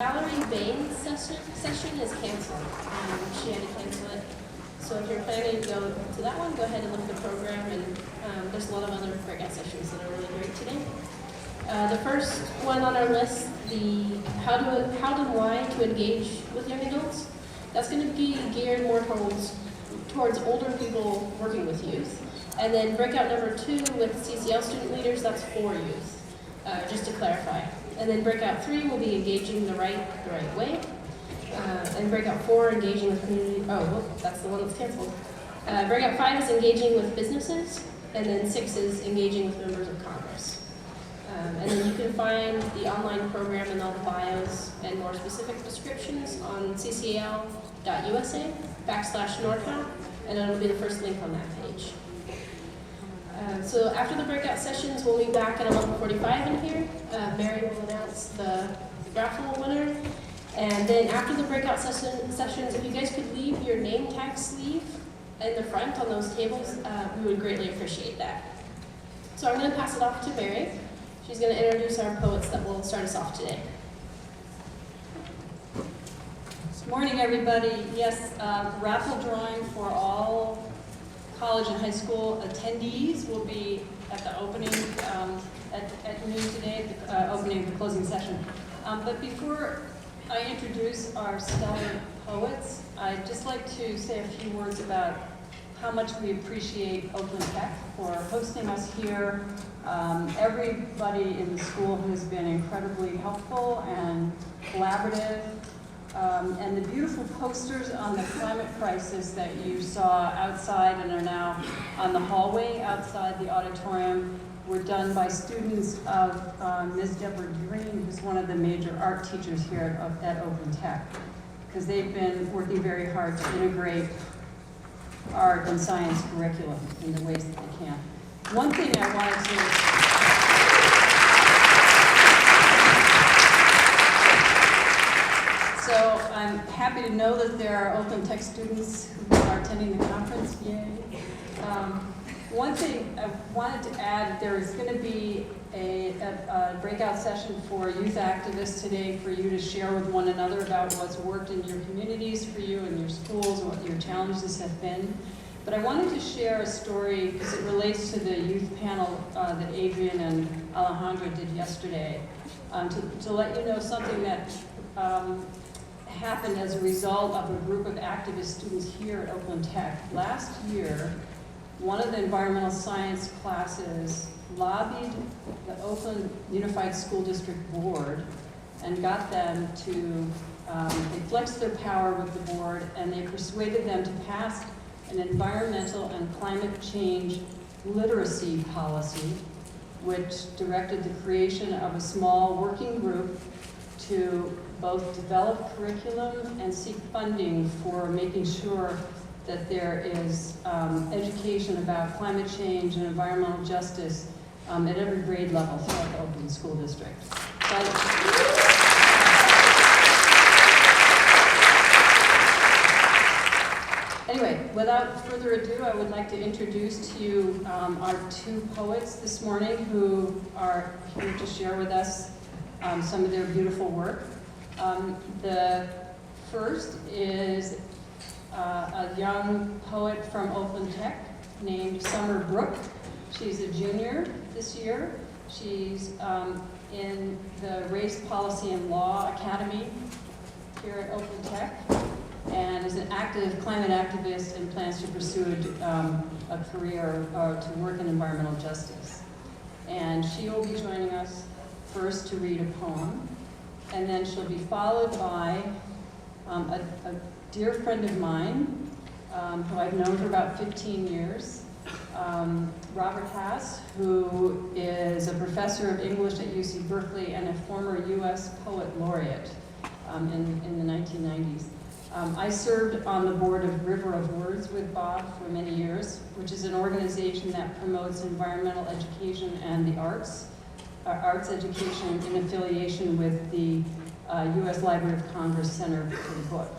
Valerie Bain's session is canceled. She had to cancel it. So if you're planning to go to that one, go ahead and look at the program, and there's a lot of other breakout sessions that are really great today. The first one on our list, the how and why to engage with young adults. That's going to be geared more towards older people working with youth. And then breakout number 2 with CCL student leaders, that's for youth, just to clarify. And then breakout 3 will be engaging the right way. And breakout 4, engaging with community, that's the one that's canceled. Breakout 5 is engaging with businesses, and then 6 is engaging with members of Congress. And then you can find the online program and all the bios and more specific descriptions on ccl.usa/NorCal, and it'll be the first link on that page. So after the breakout sessions, we'll be back at 11:45 in here. Mary will announce the raffle winner. And then after the breakout sessions, if you guys could leave your name tag sleeve in the front on those tables, we would greatly appreciate that. So I'm going to pass it off to Mary. She's going to introduce our poets that will start us off today. Good morning, everybody. Yes, raffle drawing for all college and high school attendees will be at the opening at noon today, the opening of the closing session. But before I introduce our stellar poets, I'd just like to say a few words about how much we appreciate Oakland Tech for hosting us here. Everybody in the school has been incredibly helpful and collaborative. And the beautiful posters on the climate crisis that you saw outside and are now on the hallway outside the auditorium were done by students of Ms. Deborah Green, who's one of the major art teachers here at Oakland Tech, because they've been working very hard to integrate art and science curriculum in the ways that they can. One thing I wanted to So I'm happy to know that there are Oakland Tech students who are attending the conference. Yay. One thing I wanted to add, there is going to be a breakout session for youth activists today for you to share with one another about what's worked in your communities for you and your schools, what your challenges have been. But I wanted to share a story because it relates to the youth panel that Adrian and Alejandra did yesterday, to let you know something that happened as a result of a group of activist students here at Oakland Tech. Last year, one of the environmental science classes lobbied the Oakland Unified School District Board and got them to, they flexed their power with the board, and they persuaded them to pass an environmental and climate change literacy policy, which directed the creation of a small working group to both develop curriculum and seek funding for making sure that there is education about climate change and environmental justice at every grade level throughout the Oakland School District. Anyway, without further ado, I would like to introduce to you our 2 poets this morning who are here to share with us some of their beautiful work. The first is a young poet from Oakland Tech named Summer Brook. She's a junior this year. She's in the Race Policy and Law Academy here at Oakland Tech, and is an active climate activist and plans to pursue a career to work in environmental justice. And she will be joining us first to read a poem, and then she'll be followed by a dear friend of mine who I've known for about 15 years, Robert Hass, who is a professor of English at UC Berkeley and a former U.S. Poet Laureate in the 1990s. I served on the board of River of Words with Bob for many years, which is an organization that promotes environmental education and the arts education in affiliation with the U.S. Library of Congress Center for the Book.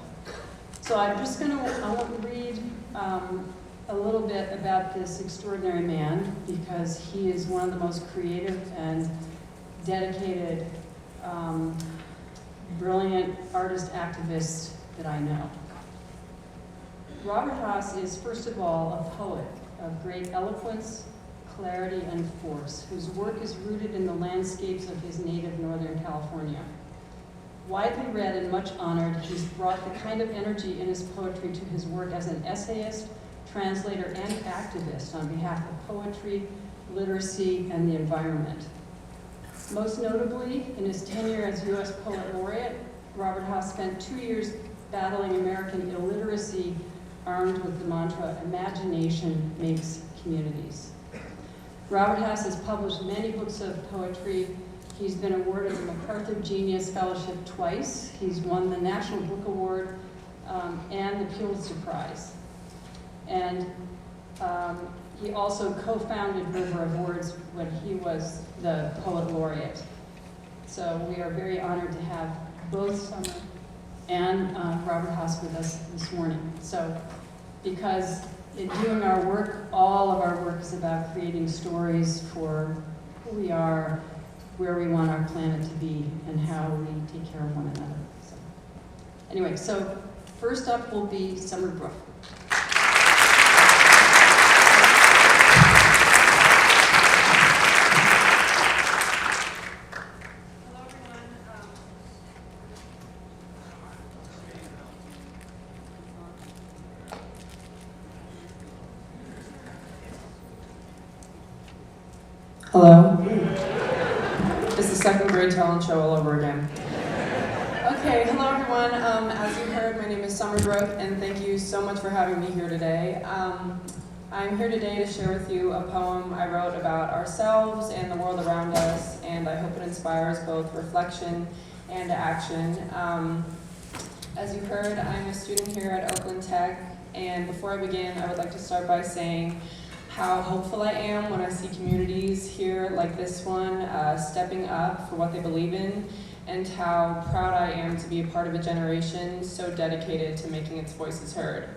So I'm just going to read a little bit about this extraordinary man, because he is one of the most creative and dedicated brilliant artist activists that I know. Robert Haas is, first of all, a poet of great eloquence, clarity, and force, whose work is rooted in the landscapes of his native Northern California. Widely read and much honored, he's brought the kind of energy in his poetry to his work as an essayist, translator, and activist on behalf of poetry, literacy, and the environment. Most notably, in his tenure as U.S. Poet Laureate, Robert Haas spent 2 years battling American illiteracy, armed with the mantra, "Imagination makes communities." Robert Haas has published many books of poetry. He's been awarded the MacArthur Genius Fellowship twice. He's won the National Book Award and the Pulitzer Prize. And he also co-founded River of Words when he was the Poet Laureate. So we are very honored to have both Summer and Robert Haas with us this morning. So, because in doing our work, all of our work is about creating stories for who we are, where we want our planet to be, and how we take care of one another. So, anyway, so first up will be Summer Brook. Hello. It's the second grade talent show all over again. Okay, hello everyone. As you heard, my name is Summer Brook, and thank you so much for having me here today. I'm here today to share with you a poem I wrote about ourselves and the world around us, and I hope it inspires both reflection and action. As you heard, I'm a student here at Oakland Tech, and before I begin, I would like to start by saying how hopeful I am when I see communities here like this one stepping up for what they believe in, and how proud I am to be a part of a generation so dedicated to making its voices heard.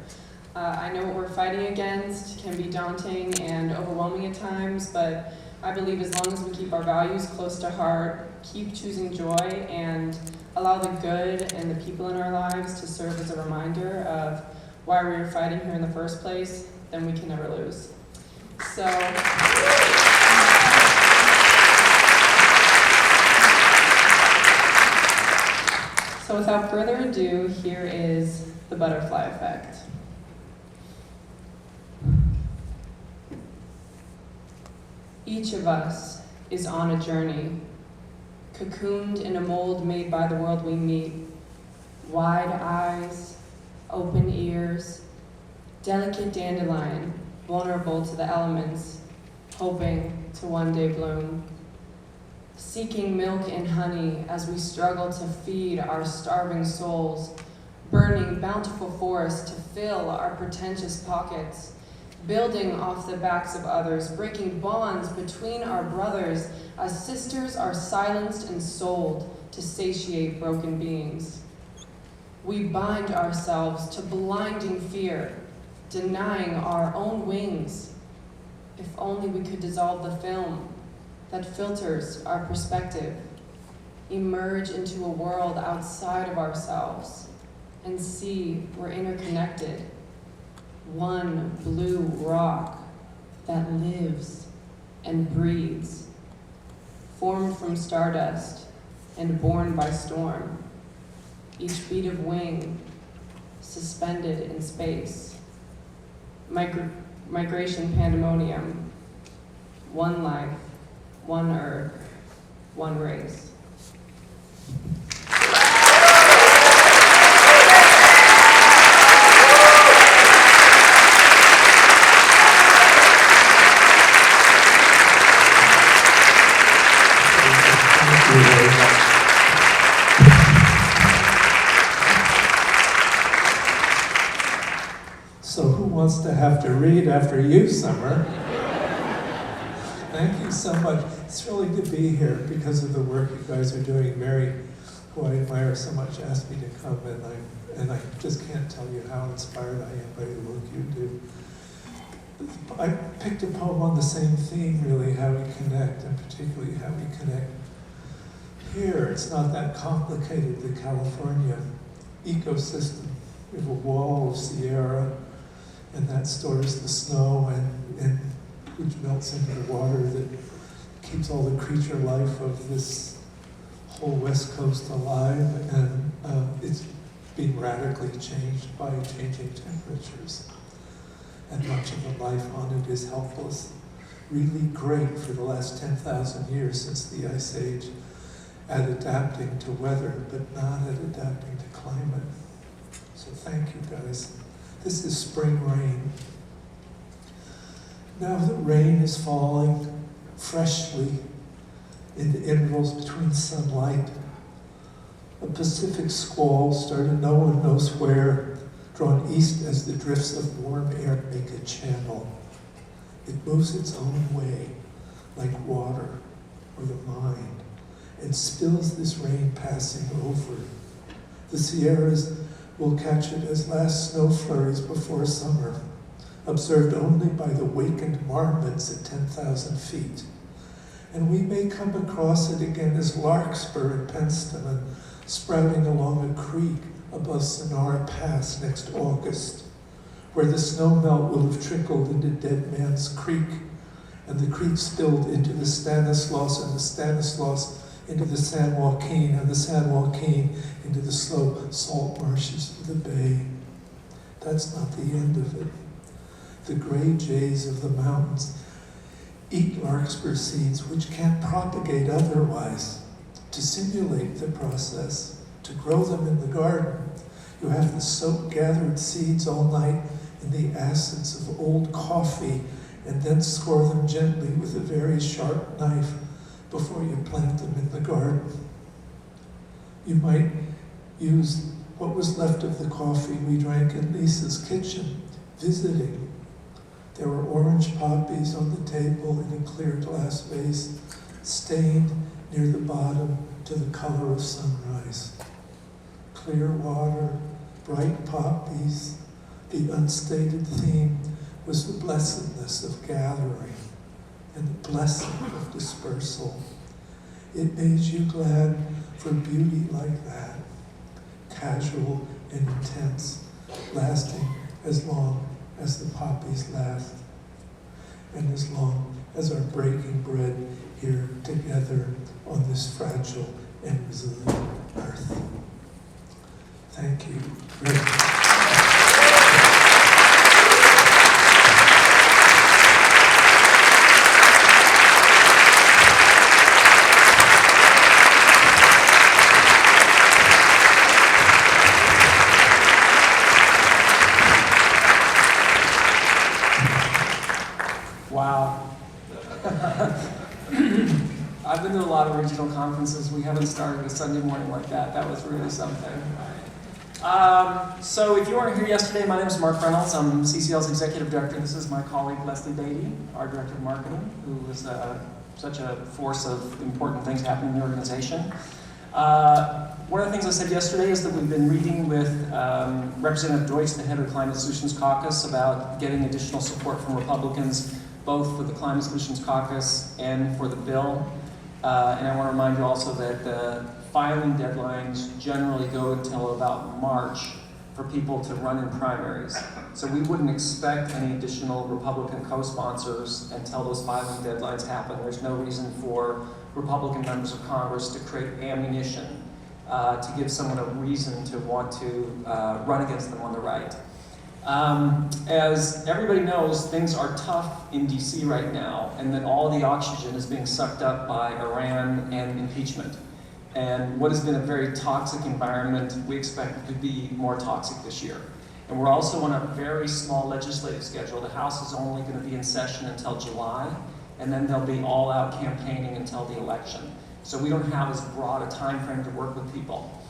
I know what we're fighting against can be daunting and overwhelming at times, but I believe as long as we keep our values close to heart, keep choosing joy, and allow the good and the people in our lives to serve as a reminder of why we're fighting here in the first place, then we can never lose. So without further ado, here is the butterfly effect. Each of us is on a journey, cocooned in a mold made by the world we meet. Wide eyes, open ears, delicate dandelion, vulnerable to the elements, hoping to one day bloom. Seeking milk and honey as we struggle to feed our starving souls, burning bountiful forests to fill our pretentious pockets, building off the backs of others, breaking bonds between our brothers as sisters are silenced and sold to satiate broken beings. We bind ourselves to blinding fear, denying our own wings. If only we could dissolve the film that filters our perspective, emerge into a world outside of ourselves, and see we're interconnected. One blue rock that lives and breathes, formed from stardust and born by storm. Each beat of wing suspended in space. Migration pandemonium. One life, one earth, one race. So who wants to have to read after you, Summer? Thank you so much. It's really good to be here because of the work you guys are doing. Mary, who I admire so much, asked me to come, and I just can't tell you how inspired I am by the work you do. I picked a poem on the same theme, really, how we connect, and particularly how we connect Here, it's not that complicated, the California ecosystem. We have a wall of Sierra, and that stores the snow and which melts into the water that keeps all the creature life of this whole West Coast alive, and it's being radically changed by changing temperatures. And much of the life on it is helpless. Really great for the last 10,000 years since the Ice Age at adapting to weather, but not at adapting to climate. So thank you, guys. This is spring rain. Now the rain is falling freshly in the intervals between sunlight. A Pacific squall started no one knows where, drawn east as the drifts of warm air make a channel. It moves its own way, like water or the mind, and spills this rain passing over. The Sierras will catch it as last snow flurries before summer, observed only by the wakened marmots at 10,000 feet. And we may come across it again as larkspur in Penstemon, sprouting along a creek above Sonora Pass next August, where the snowmelt will have trickled into Dead Man's Creek, and the creek spilled into the Stanislaus, and the Stanislaus into the San Joaquin, and the San Joaquin into the slow salt marshes of the bay. That's not the end of it. The gray jays of the mountains eat larkspur seeds which can't propagate otherwise. To simulate the process, to grow them in the garden, you have to soak gathered seeds all night in the acids of old coffee and then score them gently with a very sharp knife before you plant them in the garden. You might use what was left of the coffee we drank in Lisa's kitchen, visiting. There were orange poppies on the table in a clear glass vase, stained near the bottom to the color of sunrise. Clear water, bright poppies. The unstated theme was the blessedness of gathering and the blessing of dispersal. It made you glad for beauty like that, casual and intense, lasting as long as the poppies last, and as long as our breaking bread here together on this fragile and resilient earth. Thank you. Wow. I've been to a lot of regional conferences. We haven't started a Sunday morning like that. That was really something. So if you weren't here yesterday, my name is Mark Reynolds. I'm CCL's Executive Director. This is my colleague Leslie Beatty, our Director of Marketing, who is such a force of important things happening in the organization. One of the things I said yesterday is that we've been meeting with Representative Deutsch, the head of the Climate Solutions Caucus, about getting additional support from Republicans, both for the Climate Solutions Caucus and for the bill. And I want to remind you also that the filing deadlines generally go until about March for people to run in primaries. So we wouldn't expect any additional Republican co-sponsors until those filing deadlines happen. There's no reason for Republican members of Congress to create ammunition to give someone a reason to want to run against them on the right. As everybody knows, things are tough in DC right now, and that all the oxygen is being sucked up by Iran and impeachment. And what has been a very toxic environment, we expect to be more toxic this year. And we're also on a very small legislative schedule. The House is only going to be in session until July, and then they'll be all out campaigning until the election. So we don't have as broad a time frame to work with people.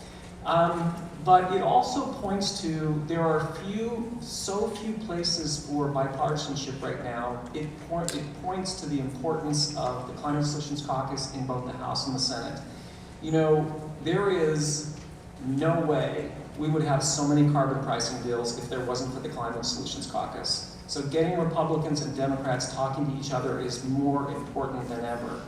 But it also points to, there are so few places for bipartisanship right now. It points to the importance of the Climate Solutions Caucus in both the House and the Senate. You know, there is no way we would have so many carbon pricing deals if there wasn't for the Climate Solutions Caucus. So getting Republicans and Democrats talking to each other is more important than ever.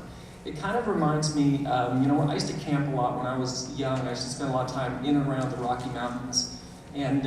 It kind of reminds me, I used to camp a lot when I was young. I used to spend a lot of time in and around the Rocky Mountains. And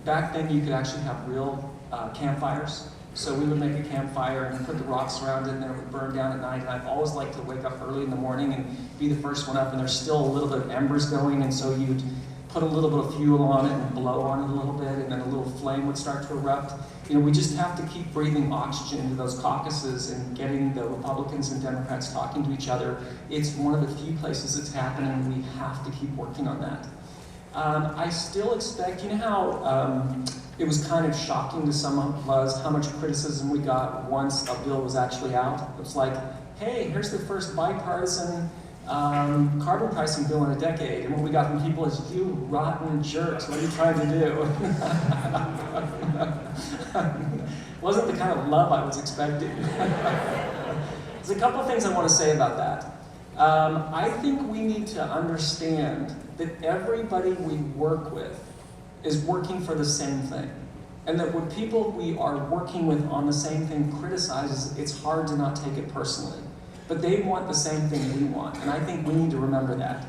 back then you could actually have real campfires. So we would make a campfire and put the rocks around it, and then it would burn down at night. And I'd always like to wake up early in the morning and be the first one up, and there's still a little bit of embers going, and so you'd put a little bit of fuel on it and blow on it a little bit, and then a little flame would start to erupt. We just have to keep breathing oxygen into those caucuses and getting the Republicans and Democrats talking to each other. It's one of the few places it's happening, and we have to keep working on that. I still expect, how it was kind of shocking to some of us how much criticism we got once a bill was actually out. It was like, hey, here's the first bipartisan carbon pricing bill in a decade. And what we got from people is, you rotten jerks, what are you trying to do? Wasn't the kind of love I was expecting. There's a couple of things I want to say about that. I think we need to understand that everybody we work with is working for the same thing. And that when people we are working with on the same thing criticizes, it's hard to not take it personally. But they want the same thing we want, and I think we need to remember that.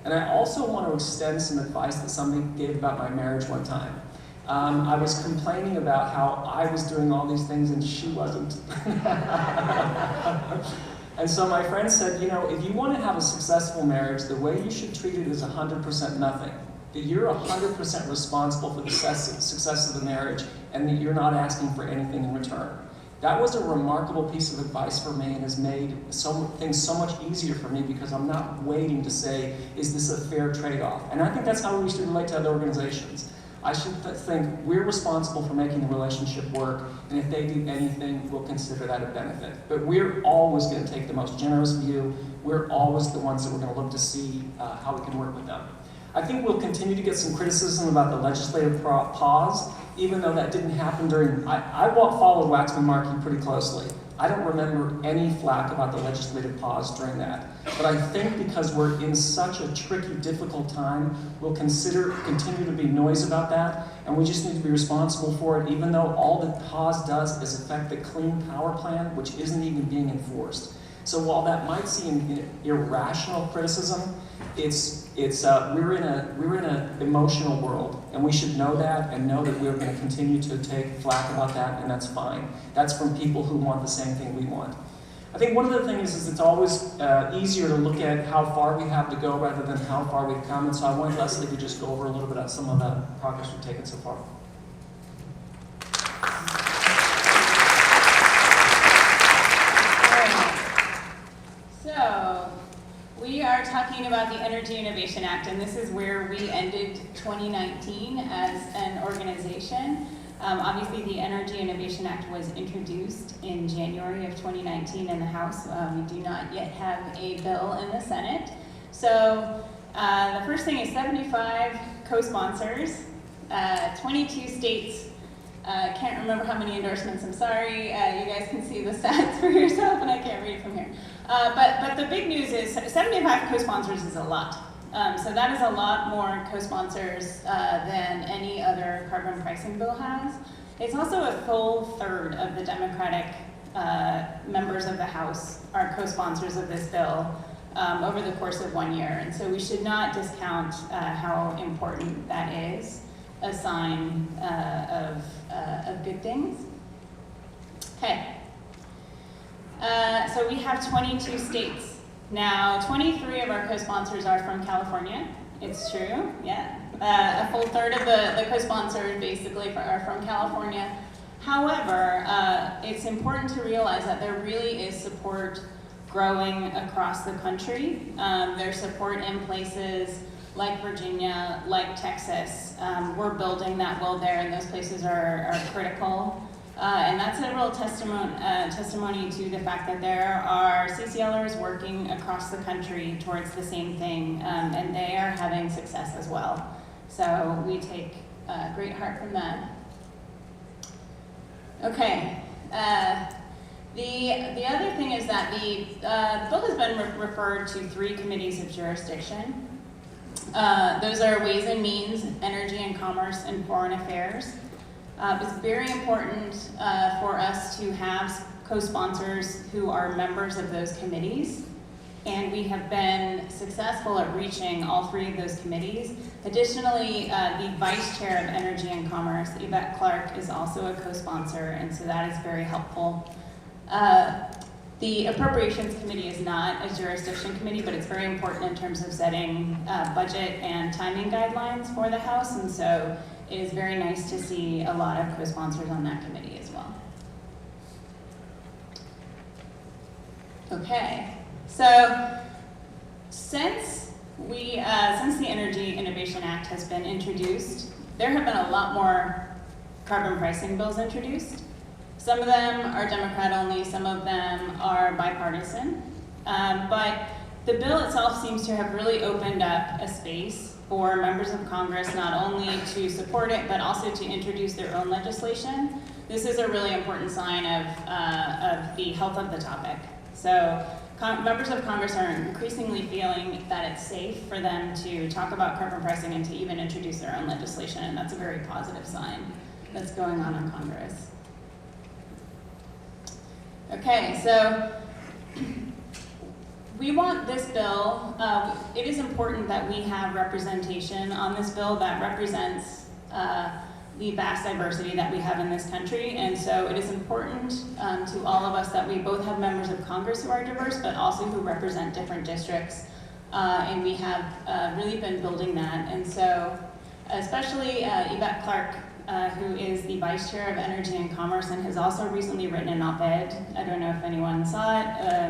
And I also want to extend some advice that somebody gave about my marriage one time. I was complaining about how I was doing all these things and she wasn't. And so my friend said, if you want to have a successful marriage, the way you should treat it is 100% nothing. That you're 100% responsible for the success of the marriage, and that you're not asking for anything in return. That was a remarkable piece of advice for me, and has made things so much easier for me, because I'm not waiting to say, is this a fair trade-off? And I think that's how we should relate to other organizations. I should think we're responsible for making the relationship work, and if they do anything, we'll consider that a benefit. But we're always going to take the most generous view. We're always the ones that we're going to look to see how we can work with them. I think we'll continue to get some criticism about the legislative pause, even though that didn't happen during, I followed Waxman-Markey pretty closely. I don't remember any flack about the legislative pause during that. But I think because we're in such a tricky, difficult time, we'll continue to be noise about that, and we just need to be responsible for it, even though all the pause does is affect the Clean Power Plan, which isn't even being enforced. So while that might seem irrational criticism, we're in an emotional world, and we should know that, and know that we're going to continue to take flack about that, and that's fine. That's from people who want the same thing we want. I think one of the things is it's always easier to look at how far we have to go rather than how far we've come, and so I want Leslie to just go over a little bit of some of the progress we've taken so far. We are talking about the Energy Innovation Act, and this is where we ended 2019 as an organization. Obviously, the Energy Innovation Act was introduced in January of 2019 in the House. We do not yet have a bill in the Senate. So the first thing is 75 co-sponsors, 22 states. Can't remember how many endorsements, I'm sorry. You guys can see the stats for yourself, and I can't read it from here. But the big news is 75 co-sponsors is a lot. So that is a lot more co-sponsors than any other carbon pricing bill has. It's also a full third of the Democratic members of the House are co-sponsors of this bill over the course of 1 year. And so we should not discount how important that is, a sign of good things. Okay. So we have 22 states. Now, 23 of our co-sponsors are from California. It's true, yeah. A full third of the co-sponsors basically are from California. However, it's important to realize that there really is support growing across the country. There's support in places like Virginia, like Texas. We're building that will there, and those places are critical. And that's a real testimony to the fact that there are CCLers working across the country towards the same thing, and they are having success as well. So we take great heart from that. Okay. The other thing is that the bill has been referred to 3 committees of jurisdiction. Those are Ways and Means, Energy and Commerce, and Foreign Affairs. It's very important for us to have co-sponsors who are members of those committees, and we have been successful at reaching all 3 of those committees. Additionally, the Vice Chair of Energy and Commerce, Yvette Clark, is also a co-sponsor, and so that is very helpful. The Appropriations Committee is not a jurisdiction committee, but it's very important in terms of setting budget and timing guidelines for the House, and so it is very nice to see a lot of co-sponsors on that committee as well. Okay, so since the Energy Innovation Act has been introduced, there have been a lot more carbon pricing bills introduced. Some of them are Democrat only, some of them are bipartisan, but the bill itself seems to have really opened up a space for members of Congress not only to support it, but also to introduce their own legislation. This is a really important sign of the health of the topic. So members of Congress are increasingly feeling that it's safe for them to talk about carbon pricing and to even introduce their own legislation, and that's a very positive sign that's going on in Congress. Okay, so we want this bill, it is important that we have representation on this bill that represents the vast diversity that we have in this country, and so it is important to all of us that we both have members of Congress who are diverse, but also who represent different districts, and we have really been building that, and so especially Yvette Clark, who is the Vice Chair of Energy and Commerce and has also recently written an op-ed, I don't know if anyone saw it,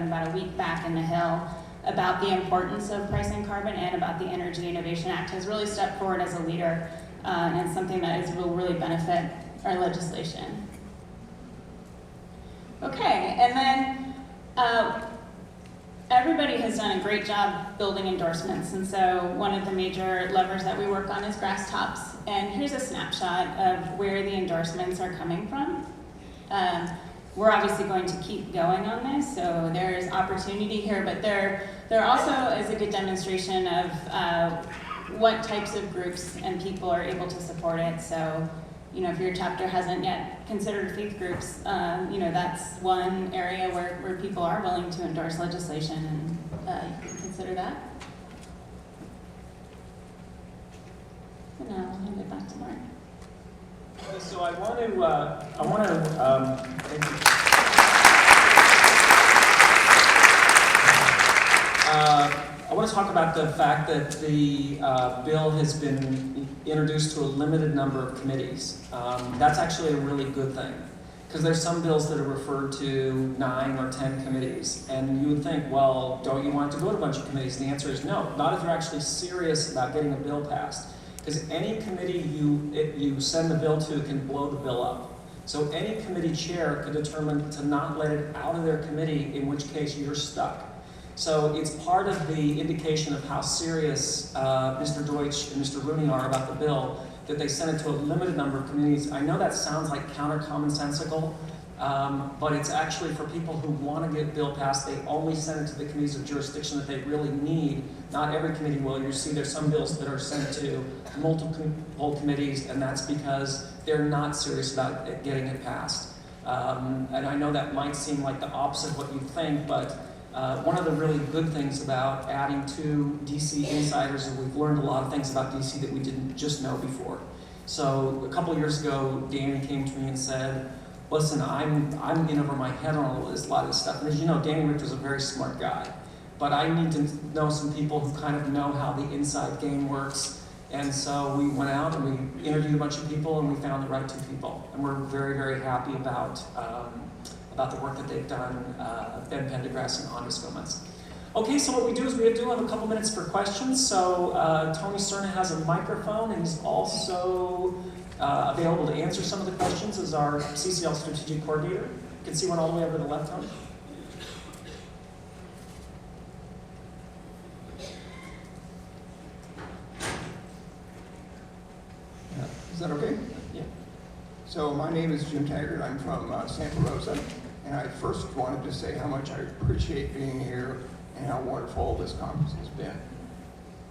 about a week back in the Hill, about the importance of pricing carbon and about the Energy Innovation Act, has really stepped forward as a leader and something that will really benefit our legislation. Okay, and then everybody has done a great job building endorsements, and so one of the major levers that we work on is grass tops. And here's a snapshot of where the endorsements are coming from. We're obviously going to keep going on this, so there's opportunity here, but there also is a good demonstration of what types of groups and people are able to support it. So, you know, if your chapter hasn't yet considered faith groups, you know, that's one area where people are willing to endorse legislation, and you can consider that. And now I'll hand it back to Mark. Okay, so I want to talk about the fact that the bill has been introduced to a limited number of committees. That's actually a really good thing, because there's some bills that are referred to 9 or 10 committees, and you would think, well, don't you want it to go to a bunch of committees? And the answer is no, not if you're actually serious about getting a bill passed. Because any committee you send the bill to can blow the bill up. So any committee chair could determine to not let it out of their committee, in which case you're stuck. So it's part of the indication of how serious Mr. Deutsch and Mr. Rooney are about the bill, that they sent it to a limited number of committees. I know that sounds like counter-commonsensical, but it's actually for people who want to get bill passed. They only send it to the committees of jurisdiction that they really need. Not every committee will. You see there's some bills that are sent to multiple committees, and that's because they're not serious about getting it passed. And I know that might seem like the opposite of what you think, but one of the really good things about adding 2 DC insiders is we've learned a lot of things about DC that we didn't just know before. So a couple of years ago, Danny came to me and said, listen, I'm in over my head on a lot of this stuff. And as you know, Danny Richter's a very smart guy. But I need to know some people who kind of know how the inside game works. And so we went out and we interviewed a bunch of people, and we found the right 2 people. And we're very, very happy about the work that they've done, Ben Pendergrass and Andres Gomez. Okay, so what we do is we do have a couple minutes for questions. So Tony Cerna has a microphone, and he's also available to answer some of the questions as our CCL strategic coordinator. You can see one all the way over to the left, Tony. Is that okay? Yeah. So my name is Jim Taggart. I'm from Santa Rosa, and I first wanted to say how much I appreciate being here and how wonderful this conference has been.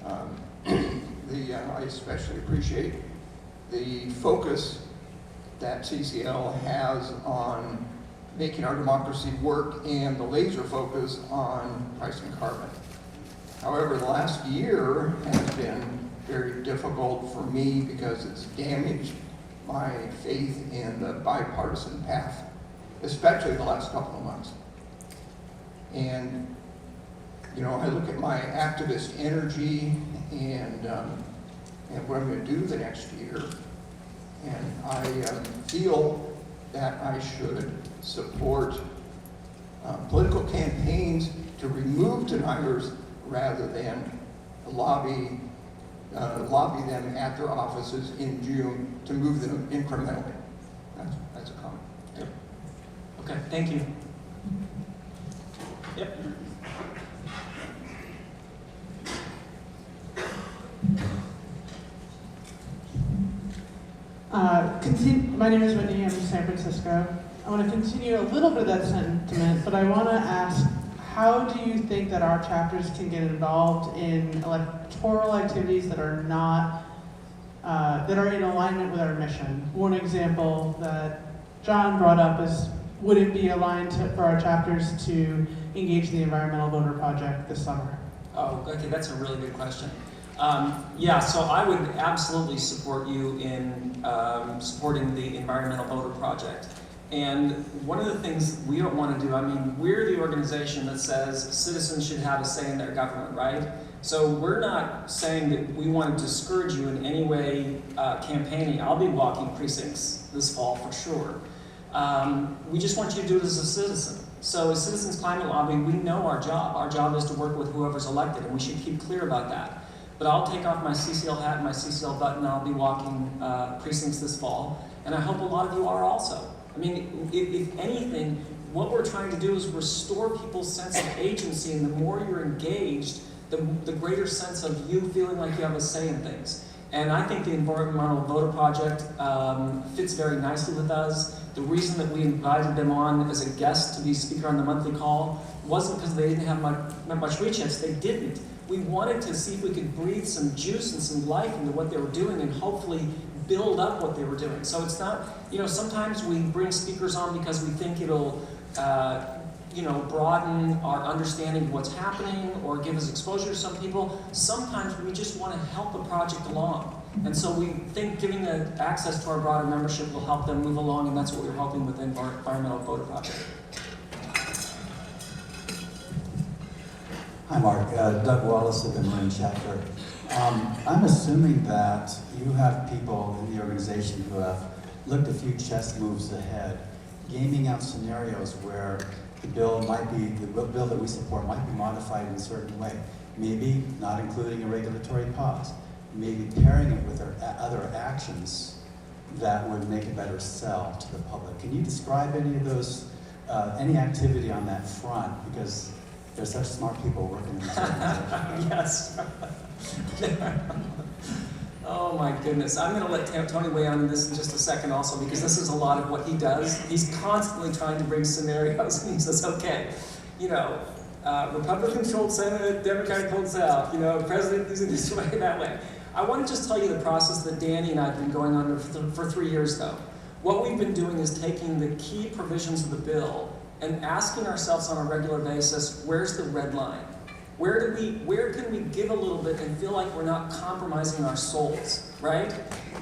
I especially appreciate the focus that CCL has on making our democracy work and the laser focus on pricing carbon. However, the last year has been very difficult for me because it's damaged my faith in the bipartisan path, especially the last couple of months. And, you know, I look at my activist energy and what I'm going to do the next year, and I feel that I should support political campaigns to remove deniers rather than lobby them at their offices in June to move them incrementally. That's a comment. Yep. Okay, thank you. Yep. My name is Whitney, I'm from San Francisco. I want to continue a little bit of that sentiment, but I want to ask, how do you think that our chapters can get involved in electoral activities that are not, that are in alignment with our mission? One example that John brought up is, would it be aligned for our chapters to engage the Environmental Voter Project this summer? Oh, okay, that's a really good question. Yeah, so I would absolutely support you in supporting the Environmental Voter Project. And one of the things we don't want to do, I mean, we're the organization that says citizens should have a say in their government, right? So we're not saying that we want to discourage you in any way campaigning. I'll be walking precincts this fall for sure. We just want you to do it as a citizen. So as Citizens Climate Lobby, we know our job. Our job is to work with whoever's elected, and we should keep clear about that. But I'll take off my CCL hat and my CCL button, I'll be walking precincts this fall, and I hope a lot of you are also. I mean, if anything, what we're trying to do is restore people's sense of agency, and the more you're engaged, the greater sense of you feeling like you have a say in things. And I think the Environmental Voter Project fits very nicely with us. The reason that we invited them on as a guest to be speaker on the monthly call wasn't because they didn't have much reach yet. They didn't. We wanted to see if we could breathe some juice and some life into what they were doing and hopefully build up what they were doing. So it's not, you know, sometimes we bring speakers on because we think it'll, you know, broaden our understanding of what's happening or give us exposure to some people. Sometimes we just want to help a project along. And so we think giving the access to our broader membership will help them move along, and that's what we're hoping with the Environmental Voter Project. Hi, Mark. Doug Wallace of the Marine Chapter. I'm assuming that you have people in the organization who have looked a few chess moves ahead, gaming out scenarios where the bill that we support might be modified in a certain way. Maybe not including a regulatory pause. Maybe pairing it with other actions that would make a better sell to the public. Can you describe any of those, any activity on that front? Because there's such smart people working in this organization. Yes. Oh my goodness. I'm going to let Tony weigh on this in just a second also, because this is a lot of what he does. He's constantly trying to bring scenarios, and he says, okay, you know, Republican-controlled Senate, Democratic-controlled South, you know, president using this way, that way. I want to just tell you the process that Danny and I have been going on for 3 years though. What we've been doing is taking the key provisions of the bill and asking ourselves on a regular basis, where's the red line? Where can we give a little bit and feel like we're not compromising our souls, right?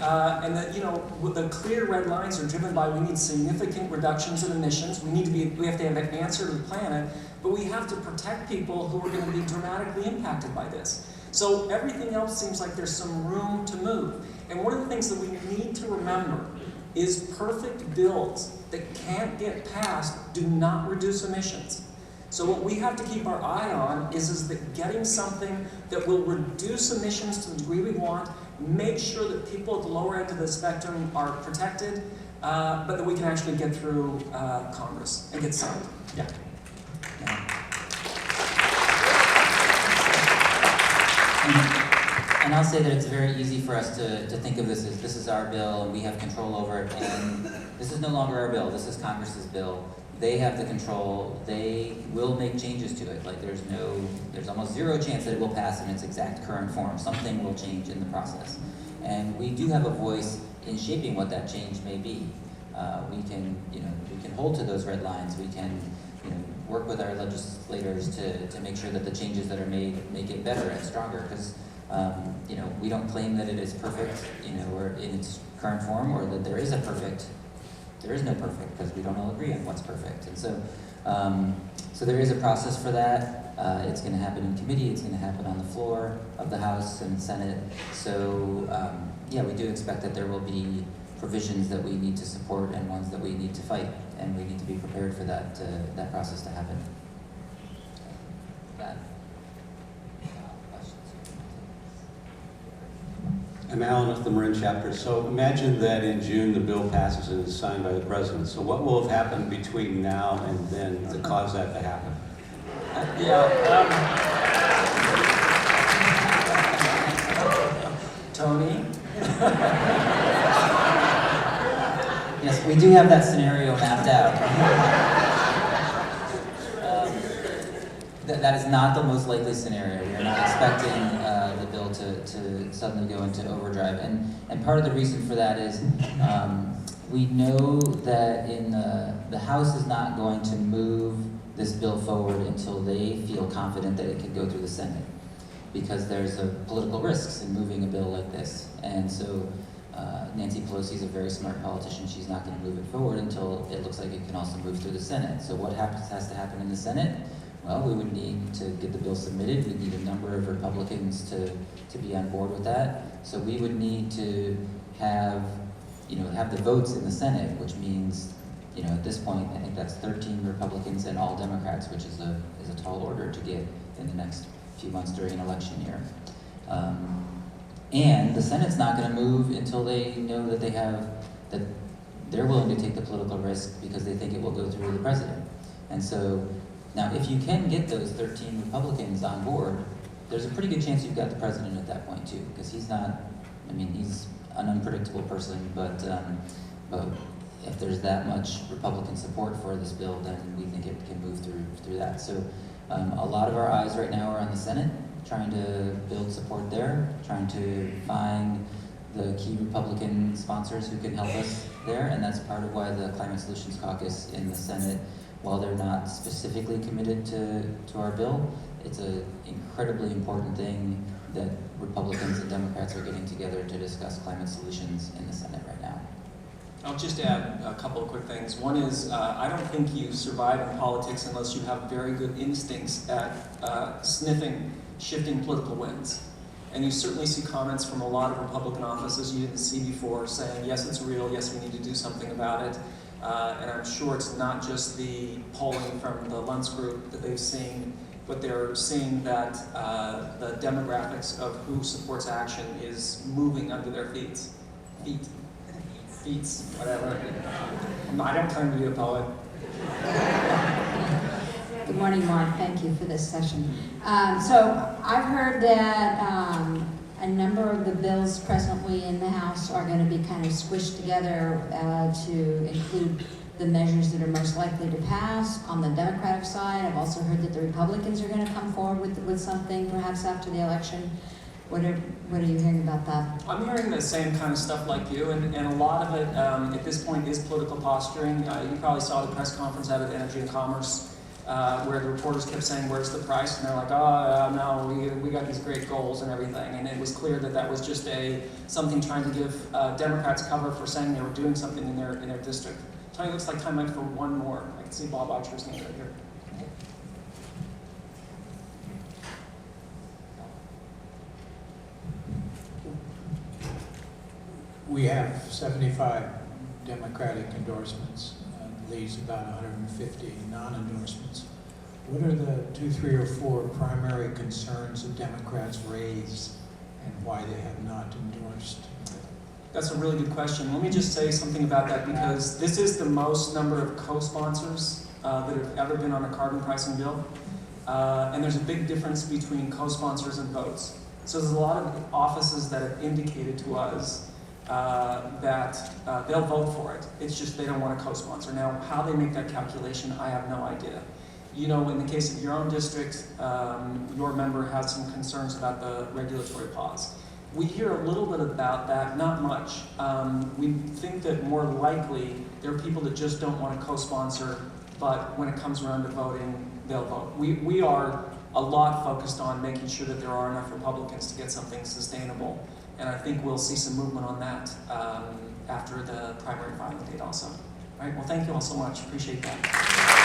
And that, you know, the clear red lines are driven by we need significant reductions in emissions. We have to have an answer to the planet, but we have to protect people who are going to be dramatically impacted by this. So everything else seems like there's some room to move. And one of the things that we need to remember is perfect bills that can't get passed do not reduce emissions. So what we have to keep our eye on is that getting something that will reduce emissions to the degree we want, make sure that people at the lower end of the spectrum are protected, but that we can actually get through Congress and get signed. Yeah. And I'll say that it's very easy for us to think of this as this is our bill and we have control over it, and this is no longer our bill, this is Congress's bill. They have the control, they will make changes to it. Like there's almost zero chance that it will pass in its exact current form. Something will change in the process. And we do have a voice in shaping what that change may be. we can hold to those red lines. We can, work with our legislators to make sure that the changes that are made make it better and stronger. Because, we don't claim that it is perfect, or in its current form, or that there is no perfect, because we don't all agree on what's perfect. And so, so there is a process for that. It's going to happen in committee. It's going to happen on the floor of the House and Senate. So, we do expect that there will be provisions that we need to support and ones that we need to fight, and we need to be prepared for that process to happen. I'm Alan with the Marin chapter. So imagine that in June the bill passes and is signed by the president. So what will have happened between now and then to cause that to happen? Tony? Yes, we do have that scenario mapped out. That is not the most likely scenario. We are not expecting the bill to suddenly go into overdrive. And part of the reason for that is we know that the House is not going to move this bill forward until they feel confident that it can go through the Senate, because there's political risks in moving a bill like this. And so Nancy Pelosi is a very smart politician. She's not going to move it forward until it looks like it can also move through the Senate. So what has to happen in the Senate? Well, we would need to get the bill submitted. We'd need a number of Republicans to be on board with that. So we would need to have the votes in the Senate, which means, at this point, I think that's 13 Republicans and all Democrats, which is a tall order to get in the next few months during an election year. And the Senate's not going to move until they know that they're willing to take the political risk because they think it will go through the president. And so, now if you can get those 13 Republicans on board, there's a pretty good chance you've got the president at that point too, because he's an unpredictable person, but if there's that much Republican support for this bill, then we think it can move through that. So a lot of our eyes right now are on the Senate, trying to build support there, trying to find the key Republican sponsors who can help us there, and that's part of why the Climate Solutions Caucus in the Senate, while they're not specifically committed to our bill, it's an incredibly important thing that Republicans and Democrats are getting together to discuss climate solutions in the Senate right now. I'll just add a couple of quick things. One is, I don't think you survive in politics unless you have very good instincts at sniffing shifting political winds. And you certainly see comments from a lot of Republican offices you didn't see before saying, yes, it's real, yes, we need to do something about it. And I'm sure it's not just the polling from the Luntz group that they've seen, but they're seeing that the demographics of who supports action is moving under their feet, whatever. I don't claim to be a poet. Good morning, Mark. Thank you for this session. So I've heard that a number of the bills presently in the House are going to be kind of squished together to include the measures that are most likely to pass on the Democratic side. I've also heard that the Republicans are going to come forward with something perhaps after the election. What are you hearing about that? I'm hearing the same kind of stuff like you, and a lot of it at this point is political posturing. You probably saw the press conference out of Energy and Commerce where the reporters kept saying, where's the price? And they're like, no, we got these great goals and everything. And it was clear that that was just something trying to give Democrats cover for saying they were doing something in their district. Tony, looks like time for one more. I can see Bob Archer's hand right here. We have 75 Democratic endorsements, leaves about 150 non-endorsements. What are the 2, 3, or 4 primary concerns that Democrats raise and why they have not endorsed? That's a really good question. Let me just say something about that, because this is the most number of co-sponsors that have ever been on a carbon pricing bill. And there's a big difference between co-sponsors and votes. So there's a lot of offices that have indicated to us that they'll vote for it. It's just they don't want a co-sponsor. Now, how they make that calculation, I have no idea. You know, in the case of your own district, your member has some concerns about the regulatory pause. We hear a little bit about that, not much. We think that more likely there are people that just don't want to co-sponsor, but when it comes around to voting, they'll vote. We are a lot focused on making sure that there are enough Republicans to get something sustainable, and I think we'll see some movement on that after the primary filing date also. All right, well, thank you all so much. Appreciate that.